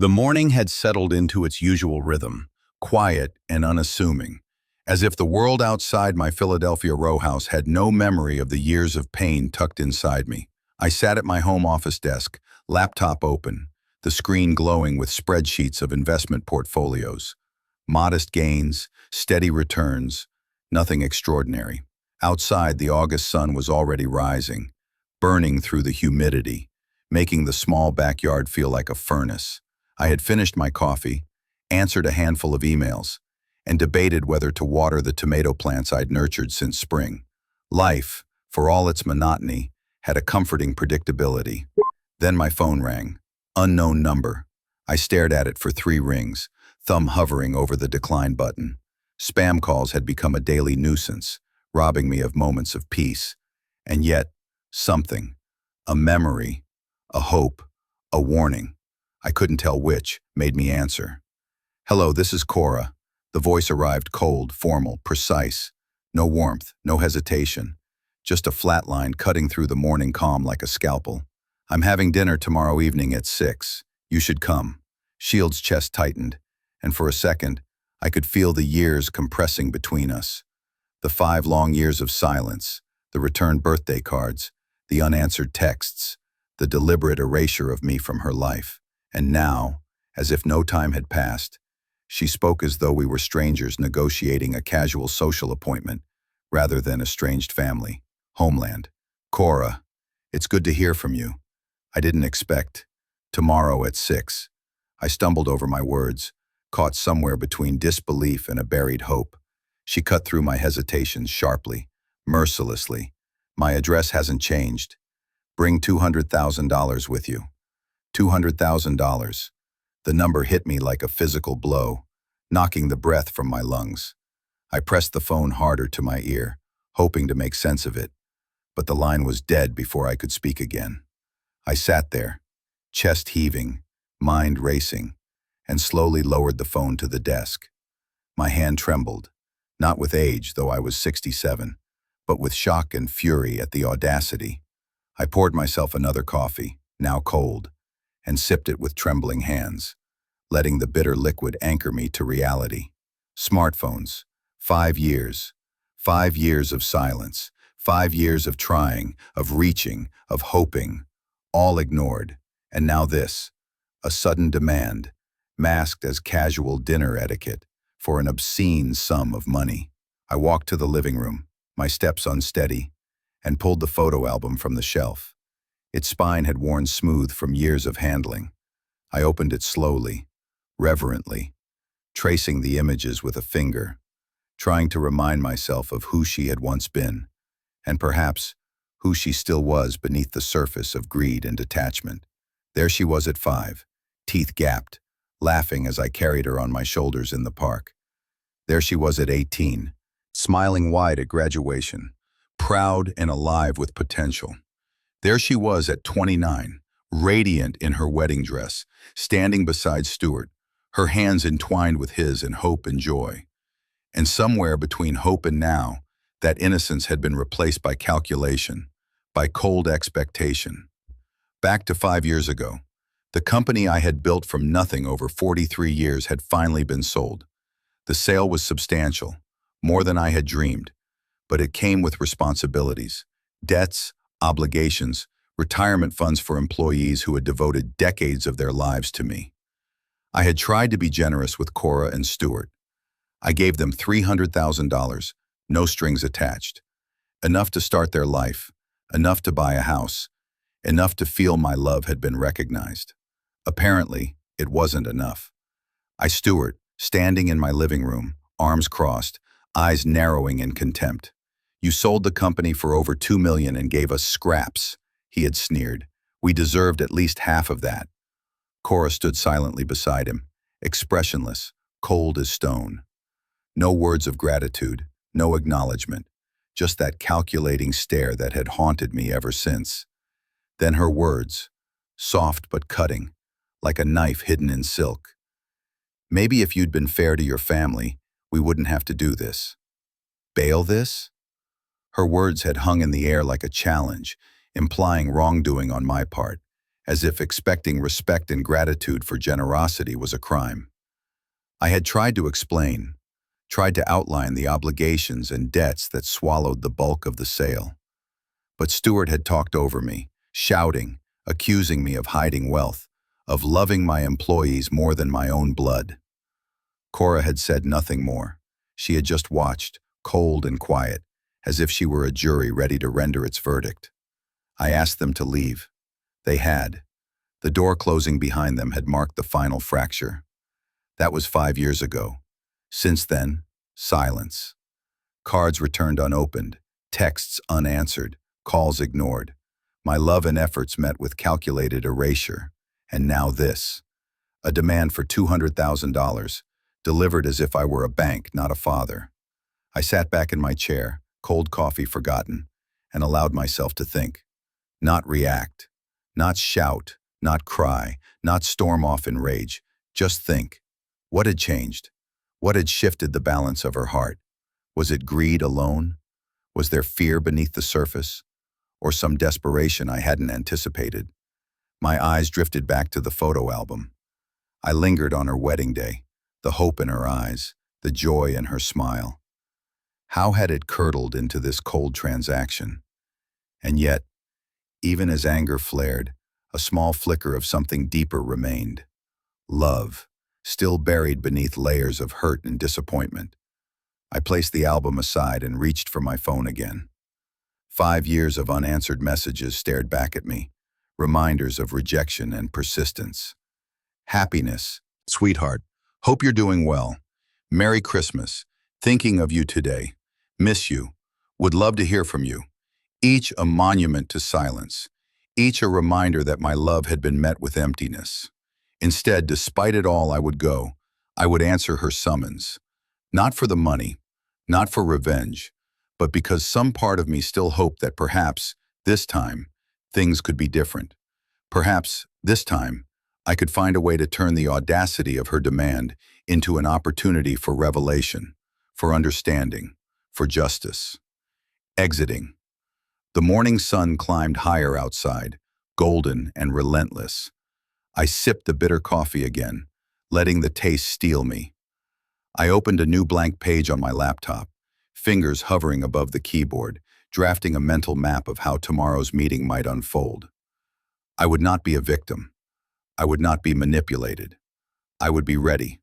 The morning had settled into its usual rhythm, quiet and unassuming, as if the world outside my Philadelphia row house had no memory of the years of pain tucked inside me. I sat at my home office desk, laptop open, the screen glowing with spreadsheets of investment portfolios. Modest gains, steady returns, nothing extraordinary. Outside, the August sun was already rising, burning through the humidity, making the small backyard feel like a furnace. I had finished my coffee, answered a handful of emails, and debated whether to water the tomato plants I'd nurtured since spring. Life, for all its monotony, had a comforting predictability. Then my phone rang. Unknown number. I stared at it for 3 rings, thumb hovering over the decline button. Spam calls had become a daily nuisance, robbing me of moments of peace. And yet, something, a memory, a hope, a warning, I couldn't tell which, made me answer. "Hello, this is Cora." The voice arrived cold, formal, precise. No warmth, no hesitation. Just a flat line cutting through the morning calm like a scalpel. "I'm having dinner tomorrow evening at 6. You should come." Shield's chest tightened, and for a second, I could feel the years compressing between us. The 5 long years of silence, the returned birthday cards, the unanswered texts, the deliberate erasure of me from her life. And now, as if no time had passed, she spoke as though we were strangers negotiating a casual social appointment, rather than estranged family. "Homeland. Cora, it's good to hear from you. I didn't expect. Tomorrow at 6. I stumbled over my words, caught somewhere between disbelief and a buried hope. She cut through my hesitations sharply, mercilessly. "My address hasn't changed. Bring $200,000 with you." $200,000. The number hit me like a physical blow, knocking the breath from my lungs. I pressed the phone harder to my ear, hoping to make sense of it, but the line was dead before I could speak again. I sat there, chest heaving, mind racing, and slowly lowered the phone to the desk. My hand trembled, not with age, though I was 67, but with shock and fury at the audacity. I poured myself another coffee, now cold, and sipped it with trembling hands, letting the bitter liquid anchor me to reality. Smartphones. 5 years. 5 years of silence. 5 years of trying, of reaching, of hoping, all ignored. And now this, a sudden demand, masked as casual dinner etiquette, for an obscene sum of money. I walked to the living room, my steps unsteady, and pulled the photo album from the shelf. Its spine had worn smooth from years of handling. I opened it slowly, reverently, tracing the images with a finger, trying to remind myself of who she had once been, and perhaps who she still was beneath the surface of greed and detachment. There she was at 5, teeth gapped, laughing as I carried her on my shoulders in the park. There she was at 18, smiling wide at graduation, proud and alive with potential. There she was at 29, radiant in her wedding dress, standing beside Stuart, her hands entwined with his in hope and joy. And somewhere between hope and now, that innocence had been replaced by calculation, by cold expectation. Back to 5 years ago, the company I had built from nothing over 43 years had finally been sold. The sale was substantial, more than I had dreamed, but it came with responsibilities, debts, obligations, retirement funds for employees who had devoted decades of their lives to me. I had tried to be generous with Cora and Stuart. I gave them $300,000, no strings attached. Enough to start their life, enough to buy a house, enough to feel my love had been recognized. Apparently, it wasn't enough. Stuart, standing in my living room, arms crossed, eyes narrowing in contempt. "You sold the company for over $2 million and gave us scraps," he had sneered. "We deserved at least half of that." Cora stood silently beside him, expressionless, cold as stone. No words of gratitude, no acknowledgement, just that calculating stare that had haunted me ever since. Then her words, soft but cutting, like a knife hidden in silk. "Maybe if you'd been fair to your family, we wouldn't have to do this." "Bail this?" Her words had hung in the air like a challenge, implying wrongdoing on my part, as if expecting respect and gratitude for generosity was a crime. I had tried to explain, tried to outline the obligations and debts that swallowed the bulk of the sale. But Stuart had talked over me, shouting, accusing me of hiding wealth, of loving my employees more than my own blood. Cora had said nothing more. She had just watched, cold and quiet, as if she were a jury ready to render its verdict. I asked them to leave. They had. The door closing behind them had marked the final fracture. That was 5 years ago. Since then, silence. Cards returned unopened, texts unanswered, calls ignored. My love and efforts met with calculated erasure. And now this. A demand for $200,000, delivered as if I were a bank, not a father. I sat back in my chair, cold coffee forgotten, and allowed myself to think. Not react. Not shout. Not cry. Not storm off in rage. Just think. What had changed? What had shifted the balance of her heart? Was it greed alone? Was there fear beneath the surface? Or some desperation I hadn't anticipated? My eyes drifted back to the photo album. I lingered on her wedding day, the hope in her eyes, the joy in her smile. How had it curdled into this cold transaction? And yet, even as anger flared, a small flicker of something deeper remained. Love, still buried beneath layers of hurt and disappointment. I placed the album aside and reached for my phone again. 5 years of unanswered messages stared back at me, reminders of rejection and persistence. Happiness, sweetheart, hope you're doing well. Merry Christmas, thinking of you today. Miss you, would love to hear from you. Each a monument to silence, each a reminder that my love had been met with emptiness. Instead, despite it all, I would go. I would answer her summons. Not for the money, not for revenge, but because some part of me still hoped that perhaps, this time, things could be different. Perhaps, this time, I could find a way to turn the audacity of her demand into an opportunity for revelation, for understanding, for justice. Exiting. The morning sun climbed higher outside, golden and relentless. I sipped the bitter coffee again, letting the taste steal me. I opened a new blank page on my laptop, fingers hovering above the keyboard, drafting a mental map of how tomorrow's meeting might unfold. I would not be a victim. I would not be manipulated. I would be ready,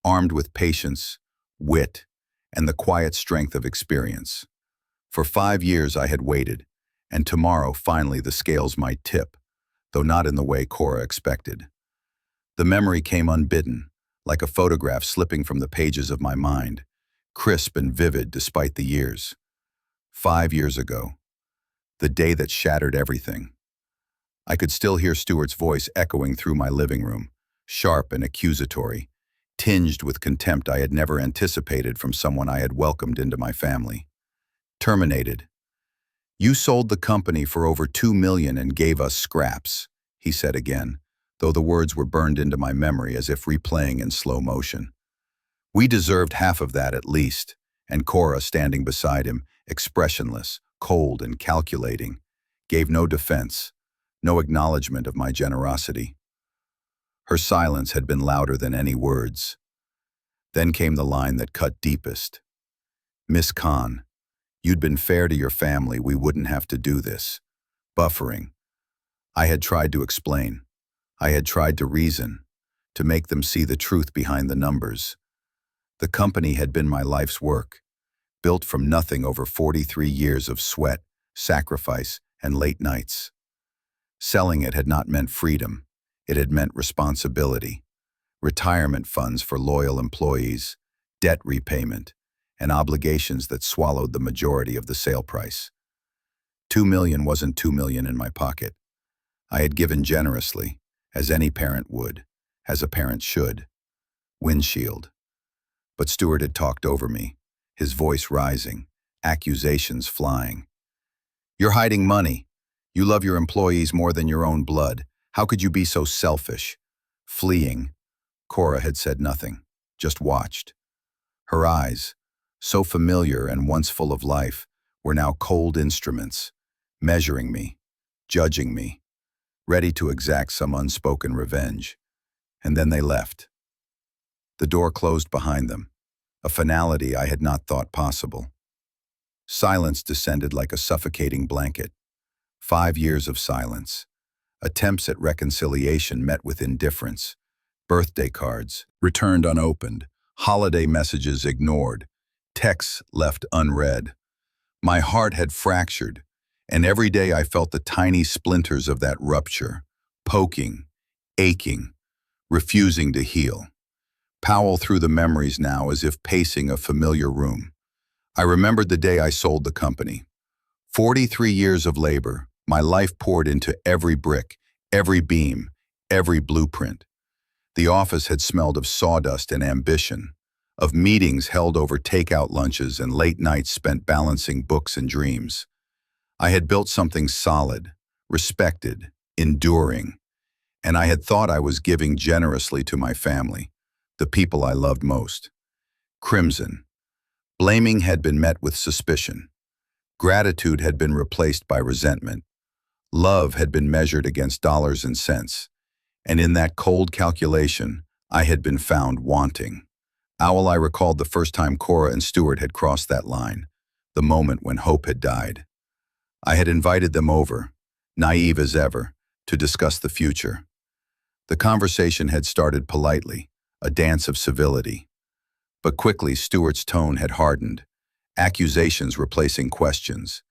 armed with patience, wit, and the quiet strength of experience. For 5 years I had waited, and tomorrow finally the scales might tip, though not in the way Cora expected. The memory came unbidden, like a photograph slipping from the pages of my mind, crisp and vivid despite the years. 5 years ago, the day that shattered everything. I could still hear Stuart's voice echoing through my living room, sharp and accusatory, tinged with contempt I had never anticipated from someone I had welcomed into my family. Terminated. You sold the company for over $2 million and gave us scraps, he said again, though the words were burned into my memory as if replaying in slow motion. We deserved half of that at least, and Cora, standing beside him, expressionless, cold and calculating, gave no defense, no acknowledgement of my generosity. Her silence had been louder than any words. Then came the line that cut deepest. Miss Khan, you'd been fair to your family, we wouldn't have to do this. Buffering. I had tried to explain. I had tried to reason, to make them see the truth behind the numbers. The company had been my life's work, built from nothing over 43 years of sweat, sacrifice, and late nights. Selling it had not meant freedom. It had meant responsibility. Retirement funds for loyal employees, debt repayment, and obligations that swallowed the majority of the sale price. $2 million wasn't $2 million in my pocket. I had given generously, as any parent would, as a parent should. Windshield. But Stuart had talked over me, his voice rising, accusations flying. You're hiding money. You love your employees more than your own blood. How could you be so selfish? Fleeing. Cora had said nothing, just watched. Her eyes, so familiar and once full of life, were now cold instruments, measuring me, judging me. ready to exact some unspoken revenge. And then they left. The door closed behind them, a finality I had not thought possible. Silence descended like a suffocating blanket. 5 years of silence. Attempts at reconciliation met with indifference. Birthday cards returned unopened. Holiday messages ignored. Texts left unread. My heart had fractured, and every day I felt the tiny splinters of that rupture, poking, aching, refusing to heal. Powell through the memories now as if pacing a familiar room. I remembered the day I sold the company. 43 years of labor, my life poured into every brick, every beam, every blueprint. The office had smelled of sawdust and ambition, of meetings held over takeout lunches and late nights spent balancing books and dreams. I had built something solid, respected, enduring, and I had thought I was giving generously to my family, the people I loved most. Crimson. Blaming had been met with suspicion. Gratitude had been replaced by resentment. Love had been measured against dollars and cents. And in that cold calculation, I had been found wanting. I recalled the first time Cora and Stuart had crossed that line, the moment when hope had died. I had invited them over, naive as ever, to discuss the future. The conversation had started politely, a dance of civility. But quickly Stuart's tone had hardened, accusations replacing questions,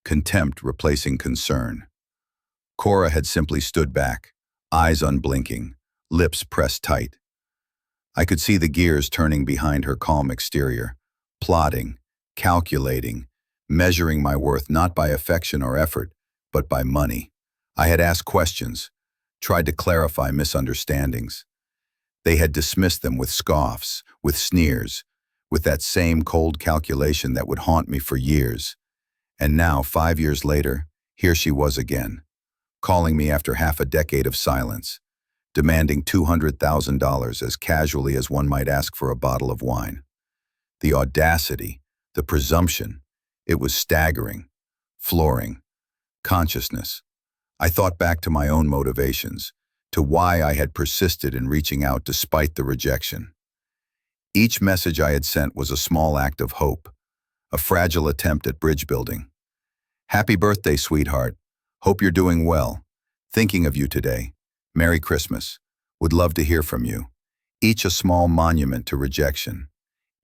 contempt replacing concern. Cora had simply stood back, eyes unblinking, lips pressed tight. I could see the gears turning behind her calm exterior, plotting, calculating, measuring my worth not by affection or effort, but by money. I had asked questions, tried to clarify misunderstandings. They had dismissed them with scoffs, with sneers, with that same cold calculation that would haunt me for years. And now, 5 years later, here she was again, calling me after half a decade of silence, demanding $200,000 as casually as one might ask for a bottle of wine. The audacity, the presumption, it was staggering, flooring. Consciousness. I thought back to my own motivations, to why I had persisted in reaching out despite the rejection. Each message I had sent was a small act of hope, a fragile attempt at bridge building. Happy birthday, sweetheart. Hope you're doing well. Thinking of you today. Merry Christmas. Would love to hear from you. Each a small monument to rejection.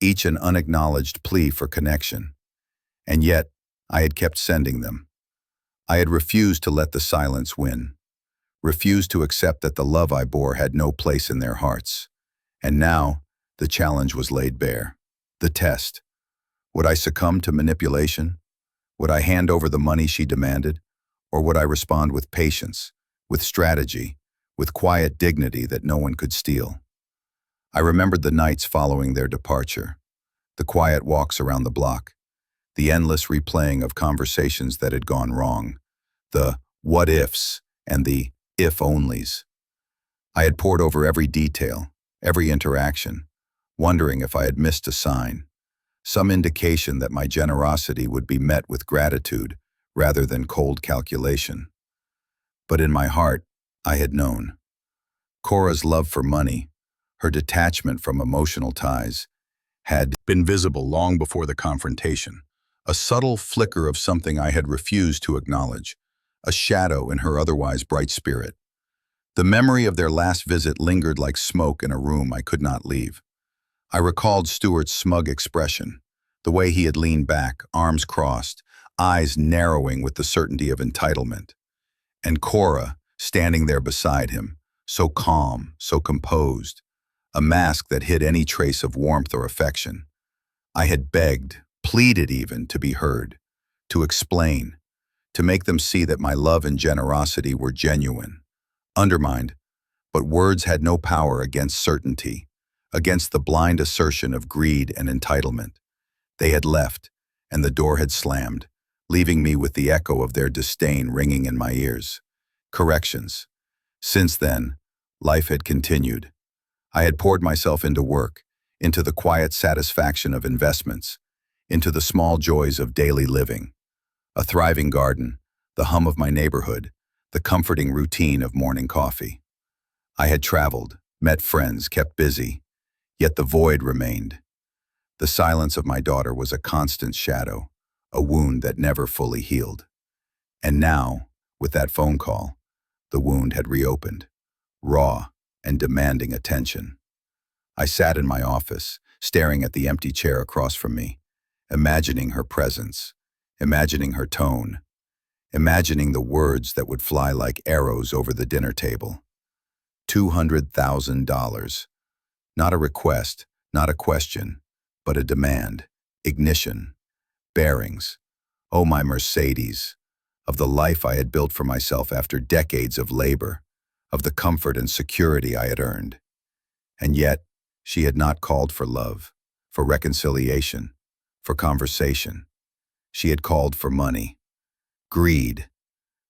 Each an unacknowledged plea for connection. And yet, I had kept sending them. I had refused to let the silence win. Refused to accept that the love I bore had no place in their hearts. And now, the challenge was laid bare. The test. Would I succumb to manipulation? Would I hand over the money she demanded? Or would I respond with patience, with strategy, with quiet dignity that no one could steal? I remembered the nights following their departure, the quiet walks around the block, the endless replaying of conversations that had gone wrong, the what-ifs and the if-onlys. I had pored over every detail, every interaction, wondering if I had missed a sign, some indication that my generosity would be met with gratitude rather than cold calculation. But in my heart, I had known. Cora's love for money, her detachment from emotional ties, had been visible long before the confrontation, a subtle flicker of something I had refused to acknowledge, a shadow in her otherwise bright spirit. The memory of their last visit lingered like smoke in a room I could not leave. I recalled Stuart's smug expression, the way he had leaned back, arms crossed, eyes narrowing with the certainty of entitlement. And Cora, standing there beside him, so calm, so composed, a mask that hid any trace of warmth or affection. I had begged, pleaded even, to be heard, to explain, to make them see that my love and generosity were genuine, undermined, but words had no power against certainty, against the blind assertion of greed and entitlement. They had left, and the door had slammed, leaving me with the echo of their disdain ringing in my ears. Corrections. Since then, life had continued. I had poured myself into work, into the quiet satisfaction of investments, into the small joys of daily living. A thriving garden, the hum of my neighborhood, the comforting routine of morning coffee. I had traveled, met friends, kept busy, yet the void remained. The silence of my daughter was a constant shadow, a wound that never fully healed. And now, with that phone call, the wound had reopened, raw and demanding attention. I sat in my office, staring at the empty chair across from me, imagining her presence, imagining her tone, imagining the words that would fly like arrows over the dinner table. $200,000. Not a request, not a question, but a demand, ignition, bearings. Oh, my Mercedes, of the life I had built for myself after decades of labor, of the comfort and security I had earned. And yet, she had not called for love, for reconciliation, for conversation. She had called for money, greed,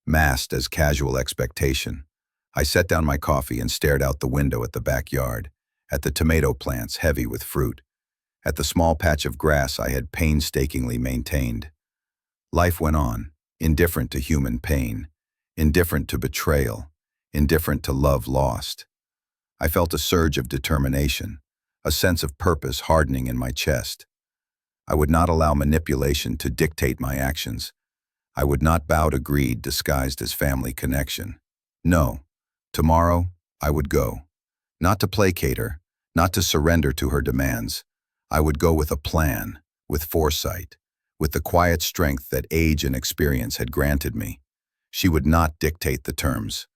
masked as casual expectation. I set down my coffee and stared out the window at the backyard, at the tomato plants heavy with fruit, at the small patch of grass I had painstakingly maintained. Life went on, indifferent to human pain, indifferent to betrayal, indifferent to love lost. I felt a surge of determination, a sense of purpose hardening in my chest. I would not allow manipulation to dictate my actions. I would not bow to greed disguised as family connection. No, tomorrow I would go. Not to placate her, not to surrender to her demands. I would go with a plan, with foresight, with the quiet strength that age and experience had granted me. She would not dictate the terms.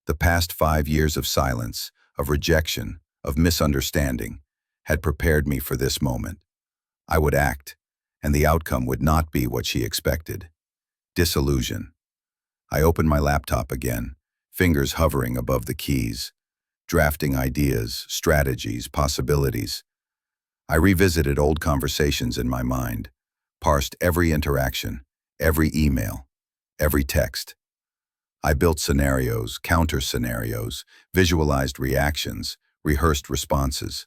The past 5 years of silence, of rejection, of misunderstanding, had prepared me for this moment. I would act, and the outcome would not be what she expected. Disillusion. I opened my laptop again, fingers hovering above the keys, drafting ideas, strategies, possibilities. I revisited old conversations in my mind, parsed every interaction, every email, every text. I built scenarios, counter-scenarios, visualized reactions, rehearsed responses.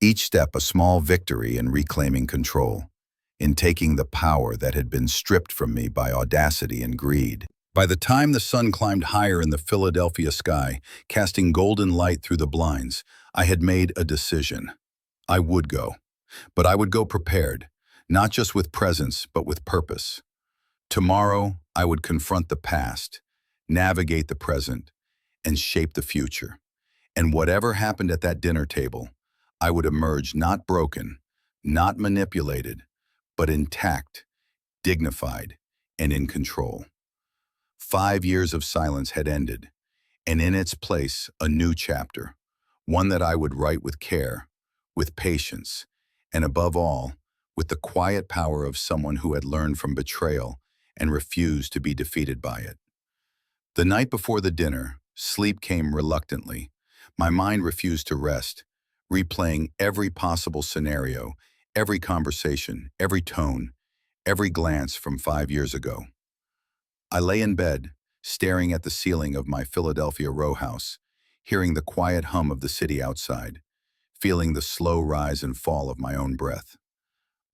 Each step a small victory in reclaiming control, in taking the power that had been stripped from me by audacity and greed. By the time the sun climbed higher in the Philadelphia sky, casting golden light through the blinds, I had made a decision. I would go, but I would go prepared, not just with presence, but with purpose. Tomorrow, I would confront the past, navigate the present, and shape the future. And whatever happened at that dinner table, I would emerge not broken, not manipulated, but intact, dignified, and in control. 5 years of silence had ended, and in its place, a new chapter, one that I would write with care, with patience, and above all, with the quiet power of someone who had learned from betrayal and refused to be defeated by it. The night before the dinner, sleep came reluctantly. My mind refused to rest, replaying every possible scenario, every conversation, every tone, every glance from 5 years ago. I lay in bed, staring at the ceiling of my Philadelphia row house, hearing the quiet hum of the city outside, feeling the slow rise and fall of my own breath.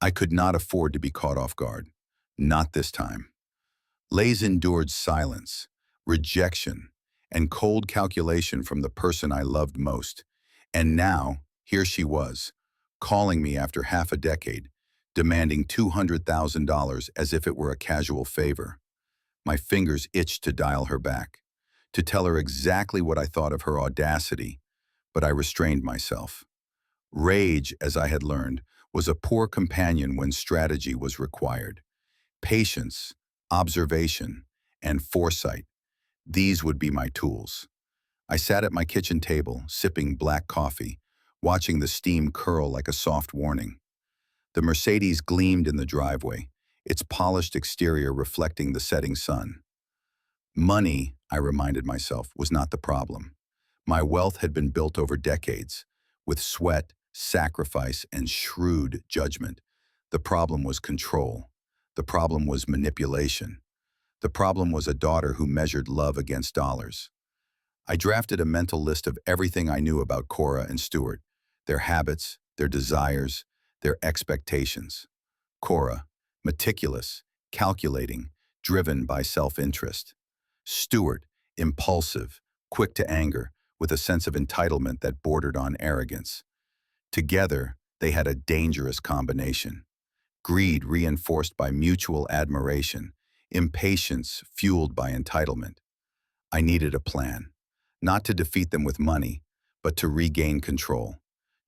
I could not afford to be caught off guard. Not this time. Lays endured silence, rejection, and cold calculation from the person I loved most. And now, here she was, calling me after half a decade, demanding $200,000 as if it were a casual favor. My fingers itched to dial her back, to tell her exactly what I thought of her audacity, but I restrained myself. Rage, as I had learned, was a poor companion when strategy was required. Patience, observation, and foresight, these would be my tools. I sat at my kitchen table, sipping black coffee, watching the steam curl like a soft warning. The Mercedes gleamed in the driveway, its polished exterior reflecting the setting sun. Money, I reminded myself, was not the problem. My wealth had been built over decades, with sweat, sacrifice, and shrewd judgment. The problem was control. The problem was manipulation. The problem was a daughter who measured love against dollars. I drafted a mental list of everything I knew about Cora and Stuart, their habits, their desires, their expectations. Cora, meticulous, calculating, driven by self-interest. Stuart, impulsive, quick to anger, with a sense of entitlement that bordered on arrogance. Together, they had a dangerous combination. Greed reinforced by mutual admiration, impatience fueled by entitlement. I needed a plan, not to defeat them with money, but to regain control,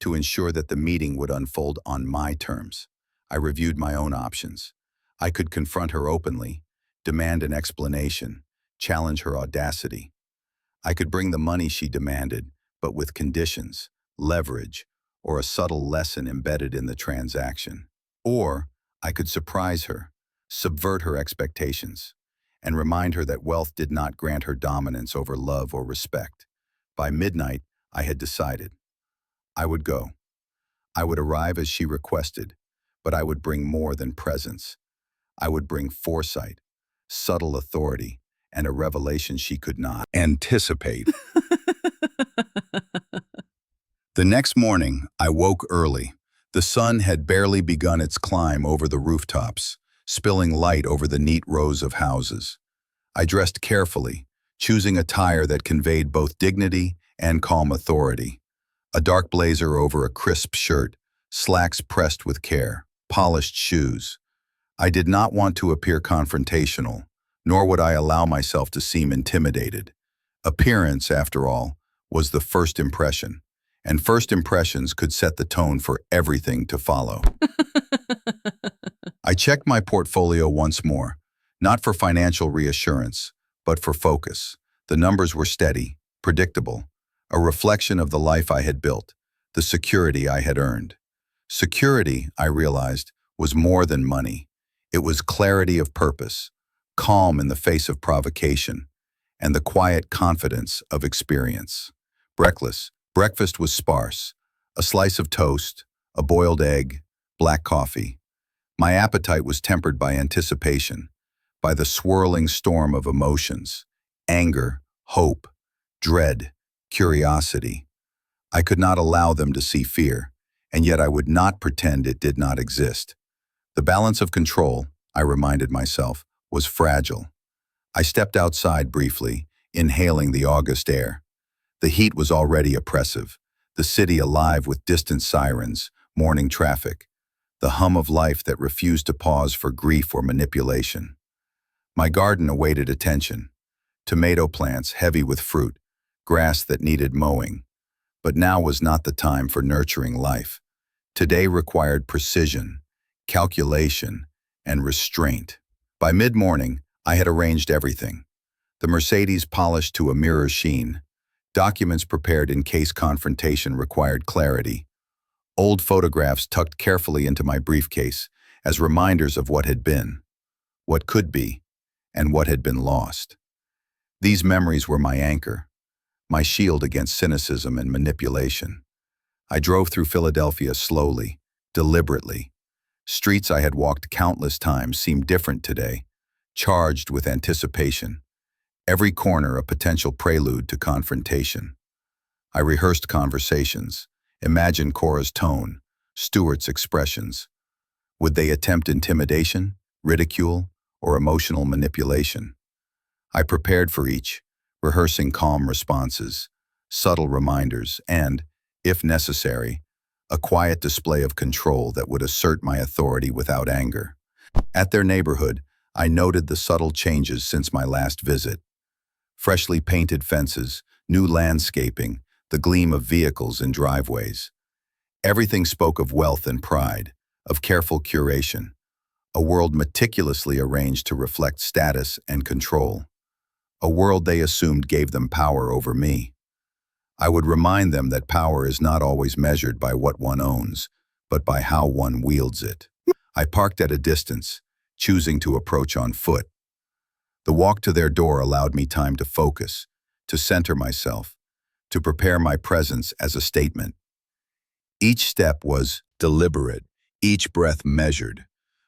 to ensure that the meeting would unfold on my terms. I reviewed my own options. I could confront her openly, demand an explanation, challenge her audacity. I could bring the money she demanded, but with conditions, leverage, or a subtle lesson embedded in the transaction. Or I could surprise her, subvert her expectations, and remind her that wealth did not grant her dominance over love or respect. By midnight, I had decided. I would go. I would arrive as she requested, but I would bring more than presence. I would bring foresight, subtle authority, and a revelation she could not anticipate. The next morning, I woke early. The sun had barely begun its climb over the rooftops, spilling light over the neat rows of houses. I dressed carefully, choosing attire that conveyed both dignity and calm authority. A dark blazer over a crisp shirt, slacks pressed with care, polished shoes. I did not want to appear confrontational, nor would I allow myself to seem intimidated. Appearance, after all, was the first impression, and first impressions could set the tone for everything to follow. I checked my portfolio once more, not for financial reassurance, but for focus. The numbers were steady, predictable, a reflection of the life I had built, the security I had earned. Security, I realized, was more than money. It was clarity of purpose, calm in the face of provocation, and the quiet confidence of experience. Breakfast was sparse, a slice of toast, a boiled egg, black coffee. My appetite was tempered by anticipation, by the swirling storm of emotions, anger, hope, dread, curiosity. I could not allow them to see fear, and yet I would not pretend it did not exist. The balance of control, I reminded myself, was fragile. I stepped outside briefly, inhaling the August air. The heat was already oppressive, the city alive with distant sirens, morning traffic, the hum of life that refused to pause for grief or manipulation. My garden awaited attention. Tomato plants heavy with fruit, grass that needed mowing. But now was not the time for nurturing life. Today required precision, calculation, and restraint. By mid-morning, I had arranged everything. The Mercedes polished to a mirror sheen. Documents prepared in case confrontation required clarity. Old photographs tucked carefully into my briefcase as reminders of what had been, what could be, and what had been lost. These memories were my anchor, my shield against cynicism and manipulation. I drove through Philadelphia slowly, deliberately. Streets I had walked countless times seemed different today, charged with anticipation. Every corner a potential prelude to confrontation. I rehearsed conversations, imagined Cora's tone, Stuart's expressions. Would they attempt intimidation, ridicule, or emotional manipulation? I prepared for each, rehearsing calm responses, subtle reminders, and, if necessary, a quiet display of control that would assert my authority without anger. At their neighborhood, I noted the subtle changes since my last visit. Freshly painted fences, new landscaping, the gleam of vehicles in driveways. Everything spoke of wealth and pride, of careful curation, a world meticulously arranged to reflect status and control, a world they assumed gave them power over me. I would remind them that power is not always measured by what one owns, but by how one wields it. I parked at a distance, choosing to approach on foot. The walk to their door allowed me time to focus, to center myself, to prepare my presence as a statement. Each step was deliberate, each breath measured.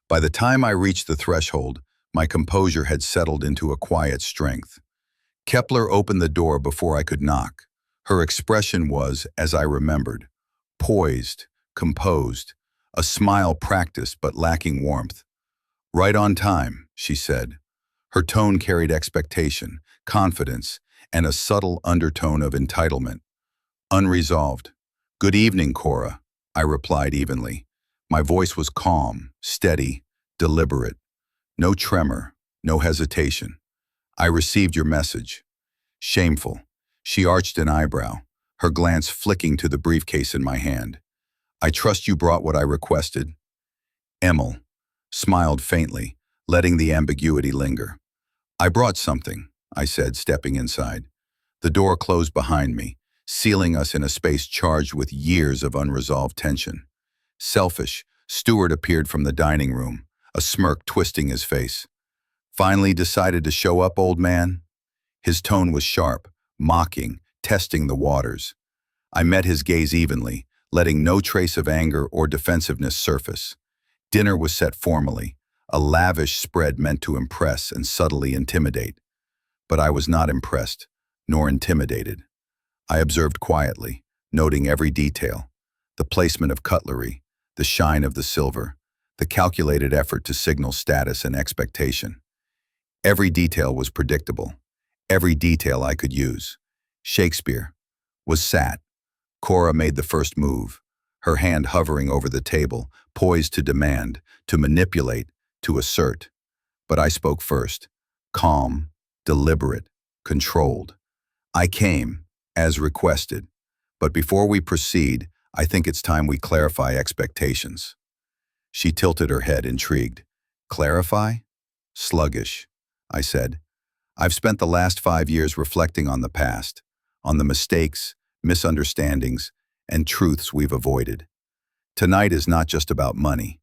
By the time I reached the threshold, my composure had settled into a quiet strength. Kepler opened the door before I could knock. Her expression was, as I remembered, poised, composed, a smile practiced but lacking warmth. "Right on time," she said. Her tone carried expectation, confidence, and a subtle undertone of entitlement. Unresolved. "Good evening, Cora," I replied evenly. My voice was calm, steady, deliberate. No tremor, no hesitation. "I received your message." Shameful. She arched an eyebrow, her glance flicking to the briefcase in my hand. "I trust you brought what I requested." Emil smiled faintly, letting the ambiguity linger. "I brought something," I said, stepping inside. The door closed behind me, sealing us in a space charged with years of unresolved tension. Selfish, Stewart appeared from the dining room, a smirk twisting his face. "Finally decided to show up, old man?" His tone was sharp, mocking, testing the waters. I met his gaze evenly, letting no trace of anger or defensiveness surface. Dinner was set formally, a lavish spread meant to impress and subtly intimidate. But I was not impressed, nor intimidated. I observed quietly, noting every detail: the placement of cutlery, the shine of the silver, the calculated effort to signal status and expectation. Every detail was predictable. Every detail I could use. Shakespeare was sat. Cora made the first move, her hand hovering over the table, poised to demand, to manipulate, to assert. But I spoke first, calm, deliberate, controlled. "I came, as requested. But before we proceed, I think it's time we clarify expectations." She tilted her head, intrigued. "Clarify?" "Sluggish," I said. "I've spent the last 5 years reflecting on the past, on the mistakes, misunderstandings, and truths we've avoided. Tonight is not just about money.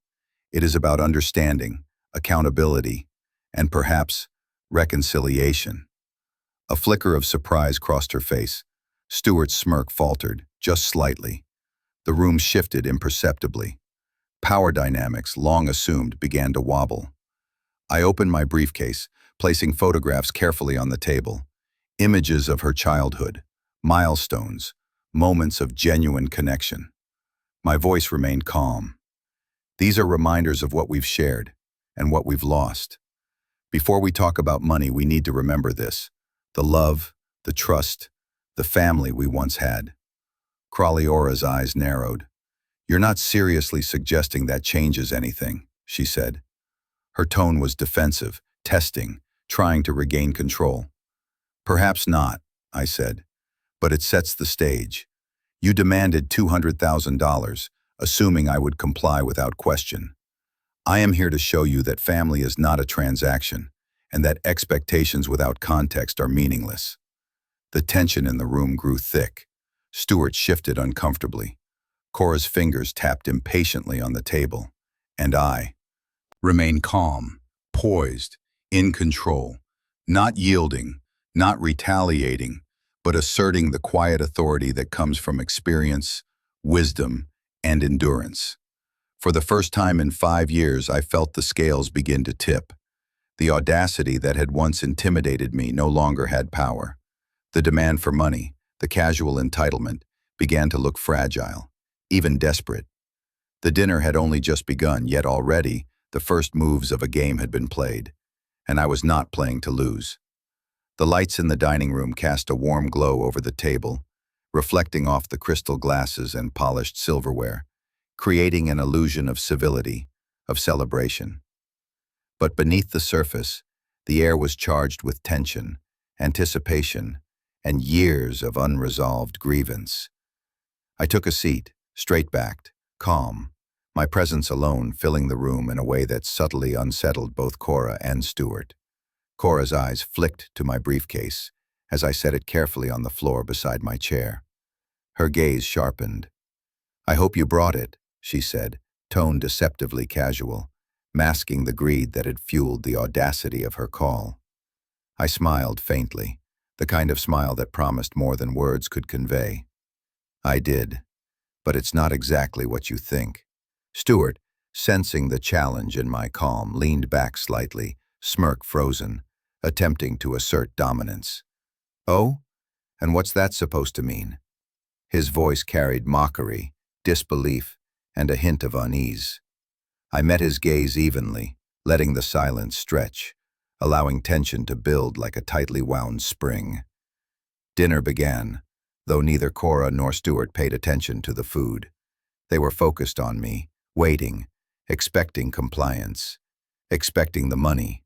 It is about understanding, accountability, and perhaps reconciliation." A flicker of surprise crossed her face. Stewart's smirk faltered, just slightly. The room shifted imperceptibly. Power dynamics, long assumed, began to wobble. I opened my briefcase, placing photographs carefully on the table. Images of her childhood, milestones, moments of genuine connection. My voice remained calm. "These are reminders of what we've shared and what we've lost. Before we talk about money, we need to remember this: the love, the trust, the family we once had." Crowleyora's eyes narrowed. "You're not seriously suggesting that changes anything," she said. Her tone was defensive, testing, trying to regain control. "Perhaps not," I said, "but it sets the stage. You demanded $200,000, assuming I would comply without question. I am here to show you that family is not a transaction, and that expectations without context are meaningless." The tension in the room grew thick. Stewart shifted uncomfortably. Cora's fingers tapped impatiently on the table, and I remained calm, poised, in control, not yielding, not retaliating, but asserting the quiet authority that comes from experience, wisdom, and endurance. For the first time in 5 years, I felt the scales begin to tip. The audacity that had once intimidated me no longer had power. The demand for money, the casual entitlement, began to look fragile, even desperate. The dinner had only just begun, yet already the first moves of a game had been played, and I was not playing to lose. The lights in the dining room cast a warm glow over the table, reflecting off the crystal glasses and polished silverware, creating an illusion of civility, of celebration. But beneath the surface, the air was charged with tension, anticipation, and years of unresolved grievance. I took a seat, straight-backed, calm, my presence alone filling the room in a way that subtly unsettled both Cora and Stewart. Cora's eyes flicked to my briefcase as I set it carefully on the floor beside my chair. Her gaze sharpened. "I hope you brought it," she said, tone deceptively casual, masking the greed that had fueled the audacity of her call. I smiled faintly, the kind of smile that promised more than words could convey. "I did, but it's not exactly what you think." Stewart, sensing the challenge in my calm, leaned back slightly, smirk frozen, attempting to assert dominance. "Oh? And what's that supposed to mean?" His voice carried mockery, disbelief, and a hint of unease. I met his gaze evenly, letting the silence stretch, allowing tension to build like a tightly wound spring. Dinner began, though neither Cora nor Stuart paid attention to the food. They were focused on me, waiting, expecting compliance, expecting the money,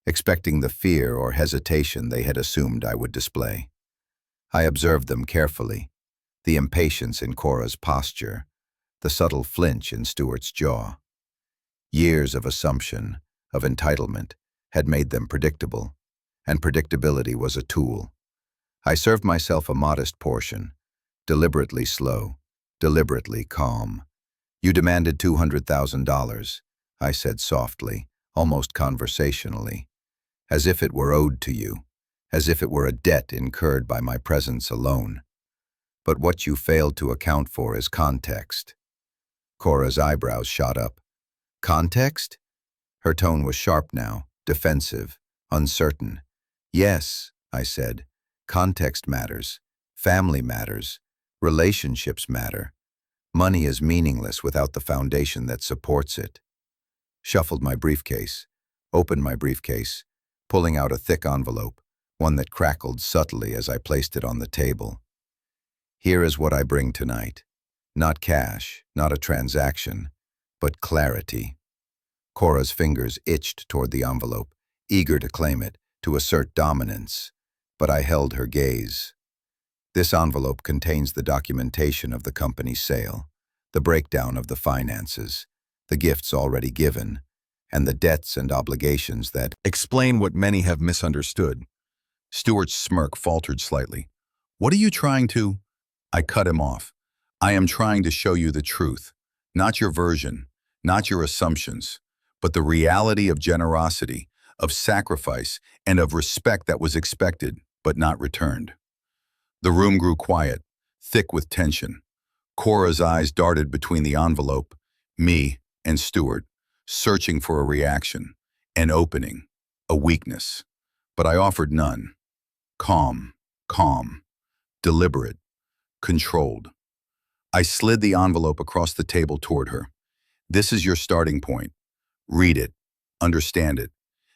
expecting the fear or hesitation they had assumed I would display. I observed them carefully, the impatience in Cora's posture, the subtle flinch in Stuart's jaw. Years of assumption, of entitlement, had made them predictable, and predictability was a tool. I served myself a modest portion, deliberately slow, deliberately calm. "You demanded $200,000, I said softly, almost conversationally, as if it were owed to you, as if it were a debt incurred by my presence alone. But what you failed to account for is context." Cora's eyebrows shot up. "Context?" Her tone was sharp now, defensive, uncertain. "Yes," I said, "context matters. Family matters. Relationships matter. Money is meaningless without the foundation that supports it." Shuffled my briefcase, opened my briefcase, pulling out a thick envelope, one that crackled subtly as I placed it on the table. "Here is what I bring tonight. Not cash, not a transaction, but clarity." Cora's fingers itched toward the envelope, eager to claim it, to assert dominance, but I held her gaze. "This envelope contains the documentation of the company's sale, the breakdown of the finances, the gifts already given, and the debts and obligations that explain what many have misunderstood." Stuart's smirk faltered slightly. "What are you trying to—" I cut him off. "I am trying to show you the truth, not your version, not your assumptions, but the reality of generosity, of sacrifice, and of respect that was expected but not returned." The room grew quiet, thick with tension. Cora's eyes darted between the envelope, me, and Stuart, searching for a reaction, an opening, a weakness. But I offered none. Calm, deliberate, controlled. I slid the envelope across the table toward her. "This is your starting point. Read it, understand it.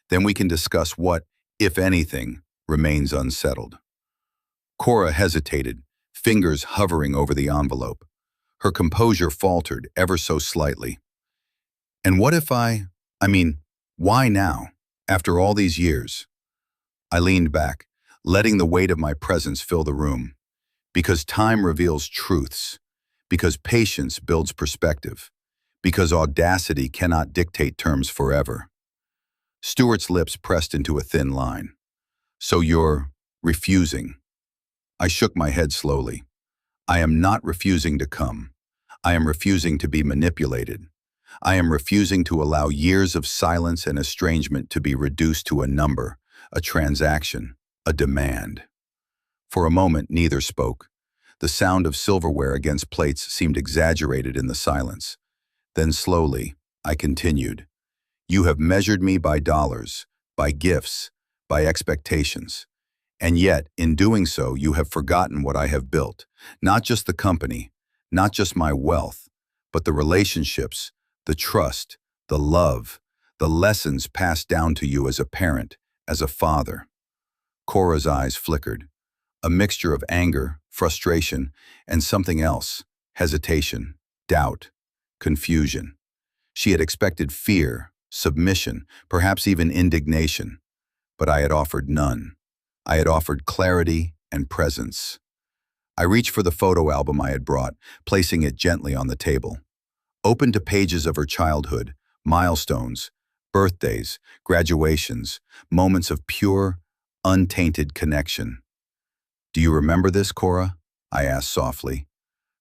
Then we can discuss what, if anything, remains unsettled." Cora hesitated, fingers hovering over the envelope. Her composure faltered ever so slightly. "And what if why now, after all these years?" I leaned back, letting the weight of my presence fill the room. "Because time reveals truths, because patience builds perspective, because audacity cannot dictate terms forever." Stuart's lips pressed into a thin line. "So you're refusing?" I shook my head slowly. "I am not refusing to come. I am refusing to be manipulated. I am refusing to allow years of silence and estrangement to be reduced to a number, a transaction, a demand." For a moment, neither spoke. The sound of silverware against plates seemed exaggerated in the silence. Then slowly, I continued. "You have measured me by dollars, by gifts, by expectations. And yet, in doing so, you have forgotten what I have built. Not just the company, not just my wealth, but the relationships, the trust, the love, the lessons passed down to you as a parent, as a father." Cora's eyes flickered. A mixture of anger, frustration, and something else, hesitation, doubt, confusion. She had expected fear, submission, perhaps even indignation. But I had offered none. I had offered clarity and presence. I reached for the photo album I had brought, placing it gently on the table. Open to pages of her childhood, milestones, birthdays, graduations, moments of pure, untainted connection. "Do you remember this, Cora?" I asked softly.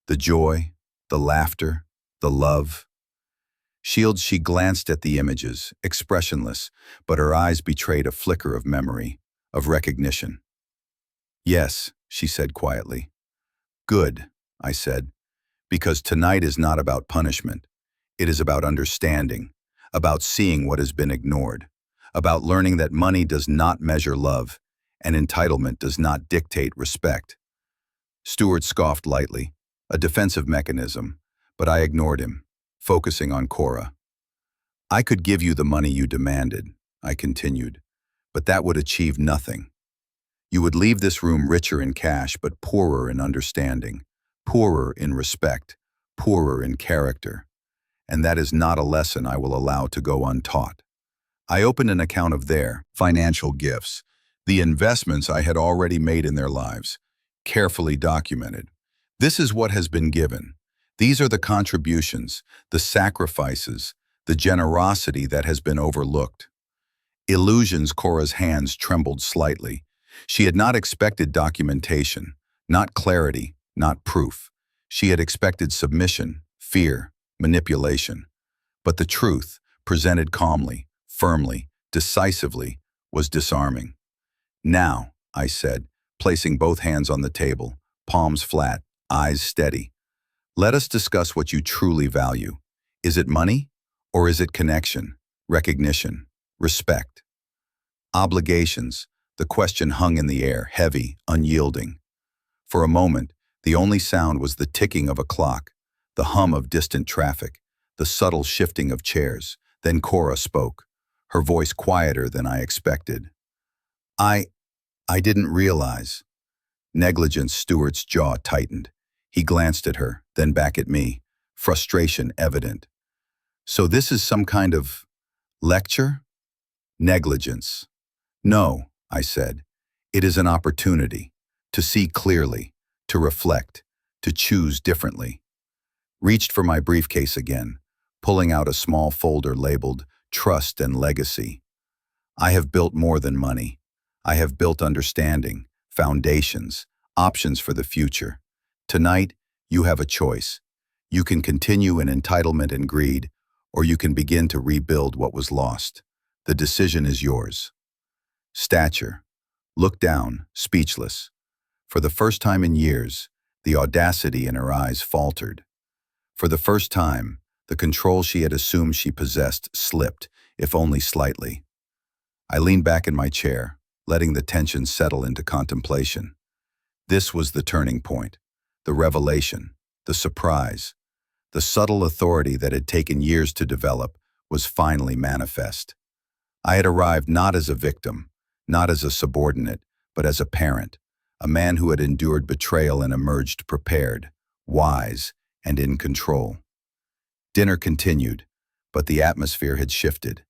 "The joy, the laughter, the love?" She glanced at the images, expressionless, but her eyes betrayed a flicker of memory, of recognition. "Yes," she said quietly. "Good," I said, "because tonight is not about punishment. It is about understanding, about seeing what has been ignored, about learning that money does not measure love, and entitlement does not dictate respect." Stuart scoffed lightly, a defensive mechanism, but I ignored him, focusing on Cora. "I could give you the money you demanded," I continued, but that would achieve nothing. You would leave this room richer in cash, but poorer in understanding, poorer in respect, poorer in character. And that is not a lesson I will allow to go untaught. I opened an account of their financial gifts, the investments I had already made in their lives, carefully documented. This is what has been given. These are the contributions, the sacrifices, the generosity that has been overlooked. Illusions. Cora's hands trembled slightly. She had not expected documentation, not clarity, not proof. She had expected submission, fear, manipulation. But the truth, presented calmly, firmly, decisively, was disarming. "Now," I said, placing both hands on the table, palms flat, eyes steady. "Let us discuss what you truly value. Is it money? Or is it connection, recognition, respect?" Obligations. The question hung in the air, heavy, unyielding. For a moment, the only sound was the ticking of a clock, the hum of distant traffic, the subtle shifting of chairs. Then Cora spoke, her voice quieter than I expected. I didn't realize." Negligence. Stewart's jaw tightened. He glanced at her, then back at me, frustration evident. "So this is some kind of lecture?" Negligence. "No," I said. "It is an opportunity to see clearly, to reflect, to choose differently." Reached for my briefcase again, pulling out a small folder labeled Trust and Legacy. "I have built more than money. I have built understanding, foundations, options for the future. Tonight, you have a choice. You can continue in entitlement and greed, or you can begin to rebuild what was lost. The decision is yours." Stature. Looked down, speechless. For the first time in years, the audacity in her eyes faltered. For the first time, the control she had assumed she possessed slipped, if only slightly. I leaned back in my chair, letting the tension settle into contemplation. This was the turning point, the revelation, the surprise. The subtle authority that had taken years to develop was finally manifest. I had arrived not as a victim, not as a subordinate, but as a parent, a man who had endured betrayal and emerged prepared, wise, and in control. Dinner continued, but the atmosphere had shifted.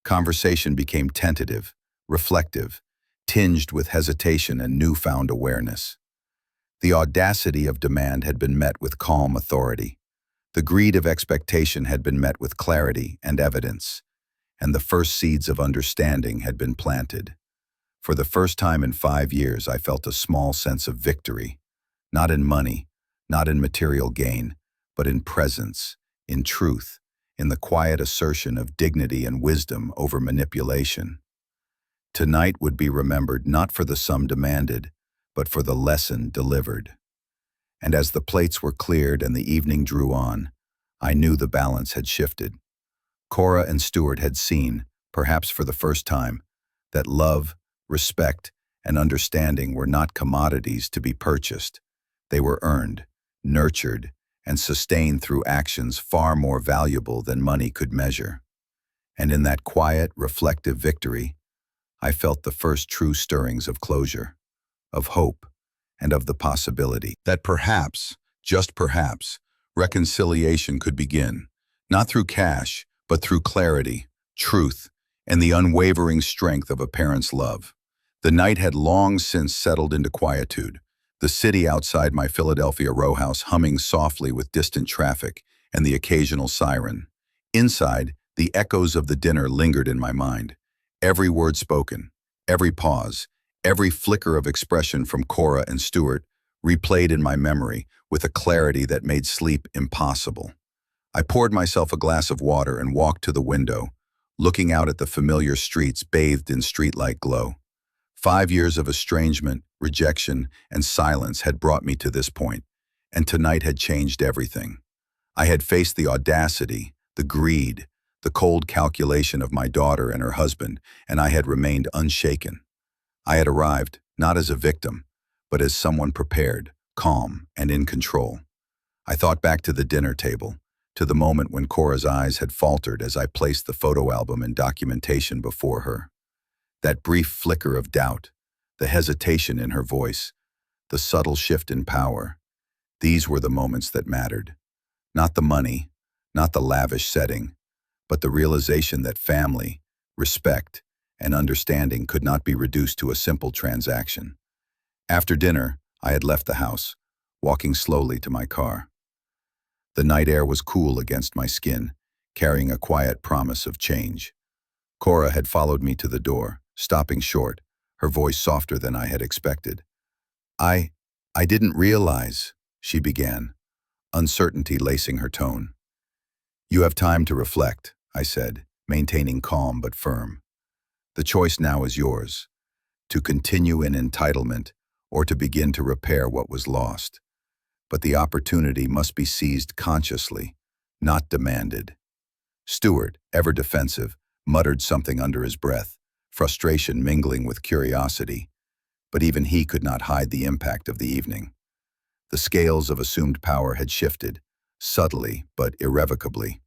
Conversation became tentative, reflective, tinged with hesitation and newfound awareness. The audacity of demand had been met with calm authority. The greed of expectation had been met with clarity and evidence, and the first seeds of understanding had been planted. For the first time in 5 years, I felt a small sense of victory, not in money, not in material gain, but in presence, in truth, in the quiet assertion of dignity and wisdom over manipulation. Tonight would be remembered not for the sum demanded, but for the lesson delivered. And as the plates were cleared and the evening drew on, I knew the balance had shifted. Cora and Stuart had seen, perhaps for the first time, that love, respect, and understanding were not commodities to be purchased. They were earned, nurtured, and sustained through actions far more valuable than money could measure. And in that quiet, reflective victory, I felt the first true stirrings of closure, of hope, and of the possibility that perhaps, just perhaps, reconciliation could begin, not through cash, but through clarity, truth, and the unwavering strength of a parent's love. The night had long since settled into quietude, the city outside my Philadelphia row house humming softly with distant traffic and the occasional siren. Inside, the echoes of the dinner lingered in my mind. Every word spoken, every pause, every flicker of expression from Cora and Stuart replayed in my memory with a clarity that made sleep impossible. I poured myself a glass of water and walked to the window, looking out at the familiar streets bathed in streetlight glow. 5 years of estrangement, rejection, and silence had brought me to this point, and tonight had changed everything. I had faced the audacity, the greed, the cold calculation of my daughter and her husband, and I had remained unshaken. I had arrived, not as a victim, but as someone prepared, calm, and in control. I thought back to the dinner table, to the moment when Cora's eyes had faltered as I placed the photo album and documentation before her. That brief flicker of doubt, the hesitation in her voice, the subtle shift in power, these were the moments that mattered. Not the money, not the lavish setting, but the realization that family, respect, and understanding could not be reduced to a simple transaction. After dinner, I had left the house, walking slowly to my car. The night air was cool against my skin, carrying a quiet promise of change. Cora had followed me to the door, stopping short, her voice softer than I had expected. I, I didn't realize, she began, uncertainty lacing her tone. You have time to reflect, I said, maintaining calm but firm. The choice now is yours, to continue in entitlement or to begin to repair what was lost. But the opportunity must be seized consciously, not demanded. Stewart, ever defensive, muttered something under his breath, frustration mingling with curiosity, but even he could not hide the impact of the evening. The scales of assumed power had shifted, subtly but irrevocably.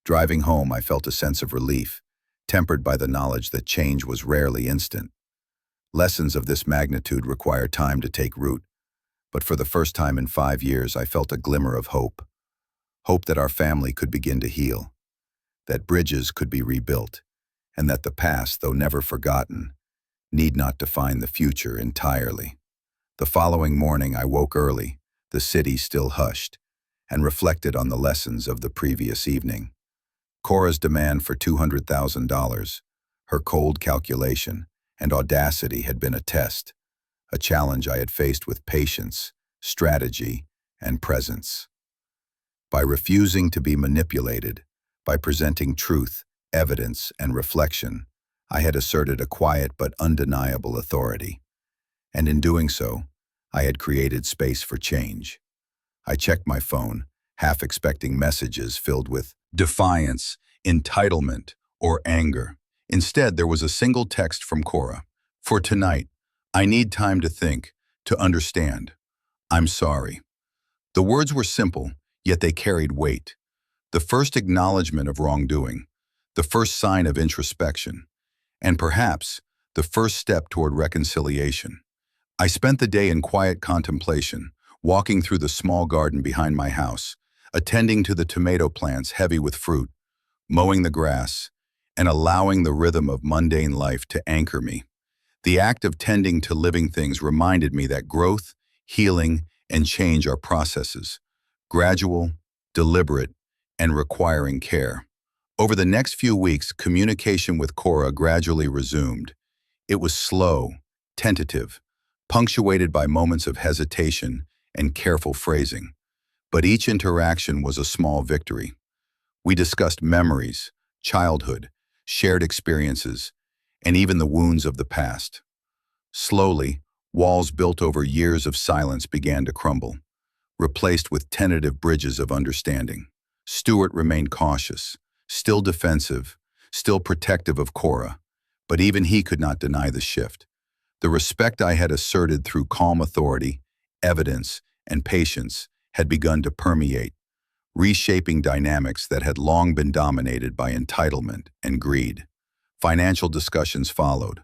Driving home, I felt a sense of relief, tempered by the knowledge that change was rarely instant. Lessons of this magnitude require time to take root, but for the first time in 5 years, I felt a glimmer of hope. Hope that our family could begin to heal, that bridges could be rebuilt, and that the past, though never forgotten, need not define the future entirely. The following morning, I woke early, the city still hushed, and reflected on the lessons of the previous evening. Cora's demand for $200,000, her cold calculation, and audacity had been a test, a challenge I had faced with patience, strategy, and presence. By refusing to be manipulated, by presenting truth, evidence, and reflection, I had asserted a quiet but undeniable authority. And in doing so, I had created space for change. I checked my phone, half expecting messages filled with defiance, entitlement, or anger. Instead, there was a single text from Cora. For tonight, I need time to think, to understand. I'm sorry. The words were simple, yet they carried weight. The first acknowledgement of wrongdoing, the first sign of introspection, and perhaps the first step toward reconciliation. I spent the day in quiet contemplation, walking through the small garden behind my house, attending to the tomato plants heavy with fruit, mowing the grass, and allowing the rhythm of mundane life to anchor me. The act of tending to living things reminded me that growth, healing, and change are processes, gradual, deliberate, and requiring care. Over the next few weeks, communication with Cora gradually resumed. It was slow, tentative, punctuated by moments of hesitation and careful phrasing. But each interaction was a small victory. We discussed memories, childhood, shared experiences, and even the wounds of the past. Slowly, walls built over years of silence began to crumble, replaced with tentative bridges of understanding. Stewart remained cautious, still defensive, still protective of Cora, but even he could not deny the shift. The respect I had asserted through calm authority, evidence, and patience had begun to permeate, reshaping dynamics that had long been dominated by entitlement and greed. Financial discussions followed.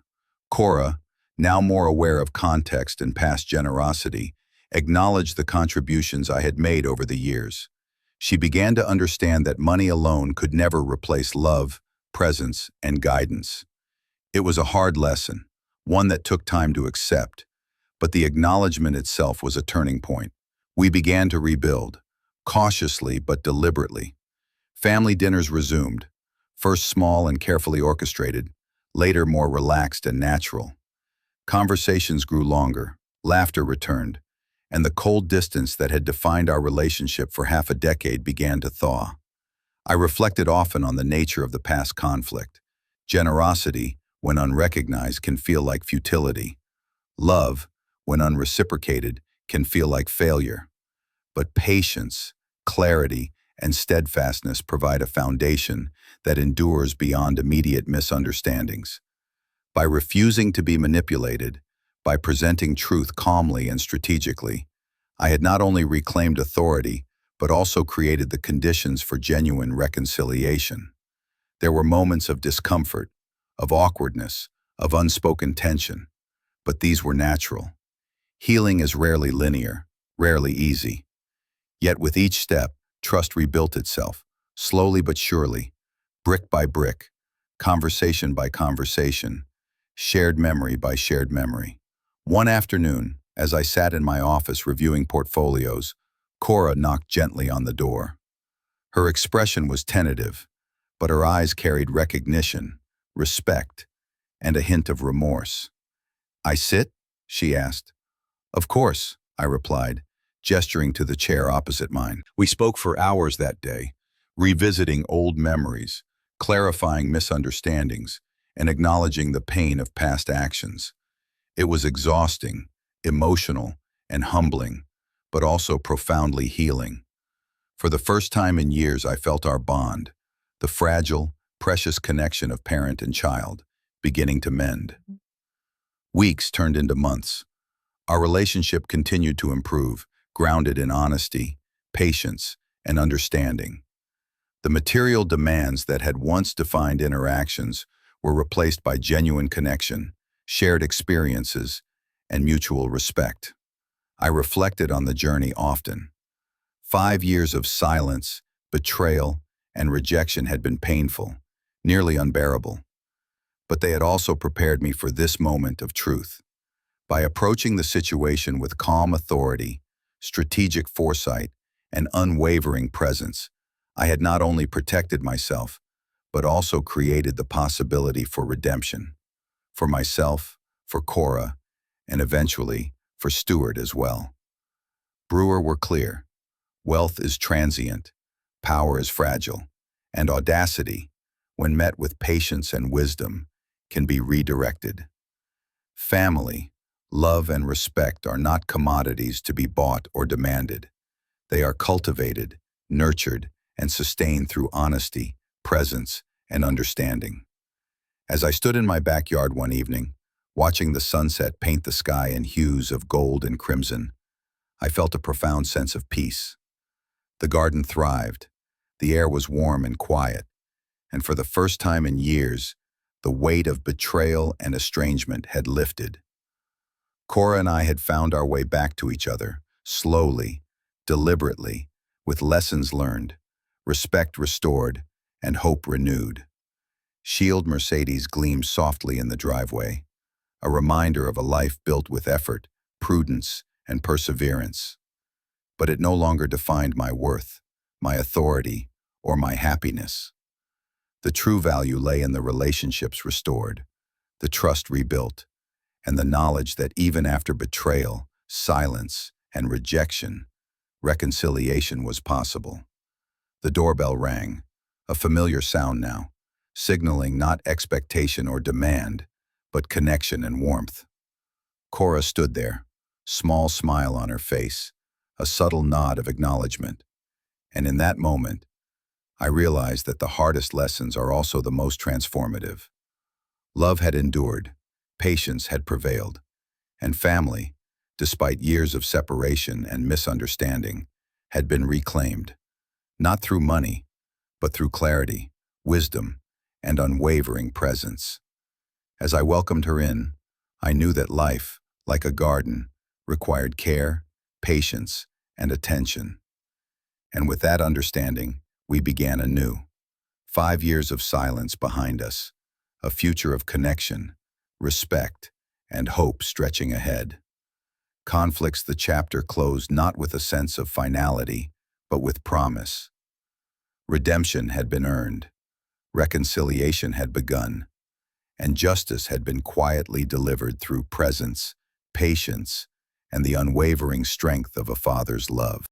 Cora, now more aware of context and past generosity, acknowledged the contributions I had made over the years. She began to understand that money alone could never replace love, presence, and guidance. It was a hard lesson, one that took time to accept, but the acknowledgement itself was a turning point. We began to rebuild, cautiously but deliberately. Family dinners resumed, first small and carefully orchestrated, later more relaxed and natural. Conversations grew longer, laughter returned, and the cold distance that had defined our relationship for half a decade began to thaw. I reflected often on the nature of the past conflict. Generosity, when unrecognized, can feel like futility. Love, when unreciprocated, can feel like failure. But patience, clarity, and steadfastness provide a foundation that endures beyond immediate misunderstandings. By refusing to be manipulated, by presenting truth calmly and strategically, I had not only reclaimed authority, but also created the conditions for genuine reconciliation. There were moments of discomfort, of awkwardness, of unspoken tension, but these were natural. Healing is rarely linear, rarely easy. Yet with each step, trust rebuilt itself, slowly but surely, brick by brick, conversation by conversation, shared memory by shared memory. One afternoon, as I sat in my office reviewing portfolios, Cora knocked gently on the door. Her expression was tentative, but her eyes carried recognition, respect, and a hint of remorse. "I sit?" she asked. "Of course," I replied, gesturing to the chair opposite mine. We spoke for hours that day, revisiting old memories, clarifying misunderstandings, and acknowledging the pain of past actions. It was exhausting, emotional, and humbling, but also profoundly healing. For the first time in years, I felt our bond, the fragile, precious connection of parent and child, beginning to mend. Weeks turned into months. Our relationship continued to improve, grounded in honesty, patience, and understanding. The material demands that had once defined interactions were replaced by genuine connection, shared experiences, and mutual respect. I reflected on the journey often. 5 years of silence, betrayal, and rejection had been painful, nearly unbearable. But they had also prepared me for this moment of truth. By approaching the situation with calm authority, strategic foresight, and unwavering presence, I had not only protected myself, but also created the possibility for redemption. For myself, for Cora, and eventually for Stuart as well. Brewer were clear. Wealth is transient, power is fragile, and audacity, when met with patience and wisdom, can be redirected. Family, love, and respect are not commodities to be bought or demanded. They are cultivated, nurtured, and sustained through honesty, presence, and understanding. As I stood in my backyard one evening, watching the sunset paint the sky in hues of gold and crimson, I felt a profound sense of peace. The garden thrived, the air was warm and quiet, and for the first time in years, the weight of betrayal and estrangement had lifted. Cora and I had found our way back to each other, slowly, deliberately, with lessons learned, respect restored, and hope renewed. Shield Mercedes gleamed softly in the driveway, a reminder of a life built with effort, prudence, and perseverance. But it no longer defined my worth, my authority, or my happiness. The true value lay in the relationships restored, the trust rebuilt, and the knowledge that even after betrayal, silence, and rejection, reconciliation was possible. The doorbell rang, a familiar sound now, signaling not expectation or demand, but connection and warmth. Cora stood there, small smile on her face, a subtle nod of acknowledgement. And in that moment, I realized that the hardest lessons are also the most transformative. Love had endured, patience had prevailed, and family, despite years of separation and misunderstanding, had been reclaimed, not through money, but through clarity, wisdom, and unwavering presence. As I welcomed her in, I knew that life, like a garden, required care, patience, and attention. And with that understanding, we began anew. 5 years of silence behind us, a future of connection, respect, and hope stretching ahead. Conflicts the chapter closed not with a sense of finality, but with promise. Redemption had been earned, reconciliation had begun, and justice had been quietly delivered through presence, patience, and the unwavering strength of a father's love.